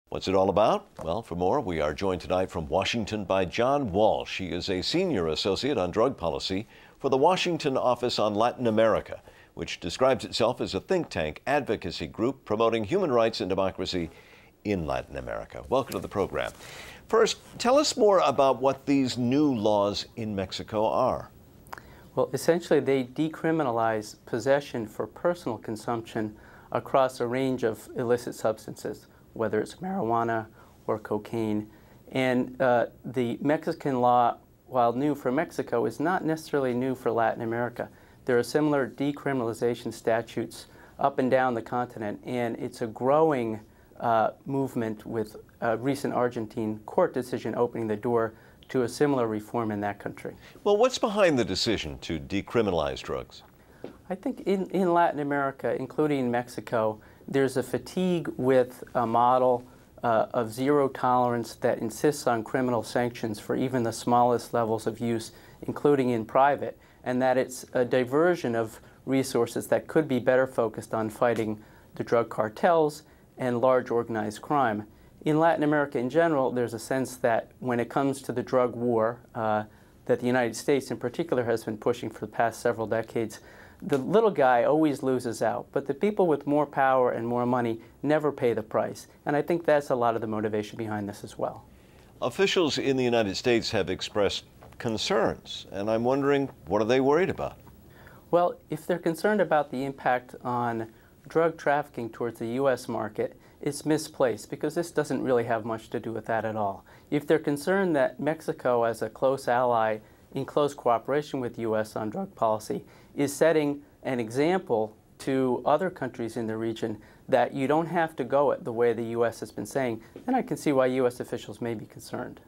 What's it all about? Well, for more, we are joined tonight from Washington by John Walsh. He is a senior associate on drug policy for the Washington Office on Latin America, which describes itself as a think tank advocacy group promoting human rights and democracy in Latin America. Welcome to the program. First, tell us more about what these new laws in Mexico are. Well, essentially, they decriminalize possession for personal consumption across a range of illicit substances, whether it's marijuana or cocaine. And the Mexican law, while new for Mexico, is not necessarily new for Latin America. There are similar decriminalization statutes up and down the continent, and it's a growing movement with a recent Argentine court decision opening the door to a similar reform in that country. Well, what's behind the decision to decriminalize drugs? I think in Latin America, including Mexico, there's a fatigue with a model of zero tolerance that insists on criminal sanctions for even the smallest levels of use, including in private, and that it's a diversion of resources that could be better focused on fighting the drug cartels and large organized crime. In Latin America in general, there's a sense that when it comes to the drug war that the United States in particular has been pushing for the past several decades, the little guy always loses out, but the people with more power and more money never pay the price. And I think that's a lot of the motivation behind this as well. Officials in the United States have expressed concerns, and I'm wondering, what are they worried about? Well, if they're concerned about the impact on drug trafficking towards the U.S. market, it's misplaced, because this doesn't really have much to do with that at all. If they're concerned that Mexico, as a close ally in close cooperation with the U.S. on drug policy, is setting an example to other countries in the region that you don't have to go it the way the U.S. has been saying, then I can see why U.S. officials may be concerned.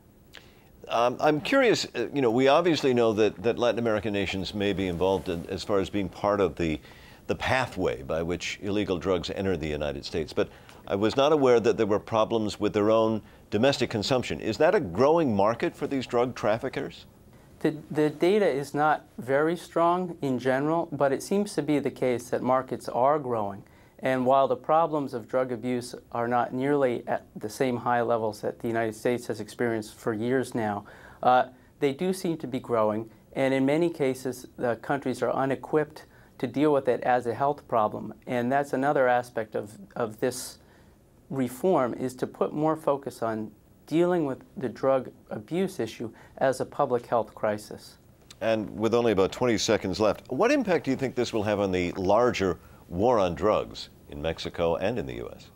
I'm curious, we obviously know that Latin American nations may be involved as far as being part of the pathway by which illegal drugs enter the United States, but I was not aware that there were problems with their own domestic consumption. Is that a growing market for these drug traffickers? The data is not very strong in general, but it seems to be the case that markets are growing. And while the problems of drug abuse are not nearly at the same high levels that the United States has experienced for years now, they do seem to be growing. And in many cases, the countries are unequipped to deal with it as a health problem. And that's another aspect of this reform, is to put more focus on dealing with the drug abuse issue as a public health crisis. And with only about 20 seconds left, what impact do you think this will have on the larger war on drugs in Mexico and in the U.S.?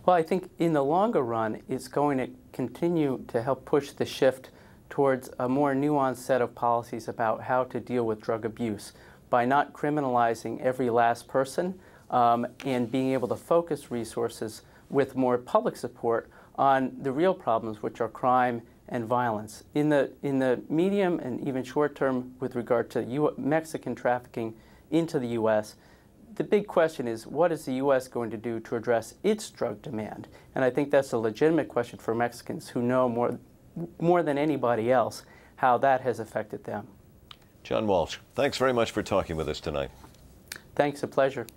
Well, I think in the longer run, it's going to continue to help push the shift towards a more nuanced set of policies about how to deal with drug abuse by not criminalizing every last person and being able to focus resources with more public support on the real problems, which are crime and violence. In the medium and even short term, with regard to Mexican trafficking into the U.S., the big question is, what is the U.S. going to do to address its drug demand? And I think that's a legitimate question for Mexicans who know more than anybody else how that has affected them. John Walsh, thanks very much for talking with us tonight. Thanks, a pleasure.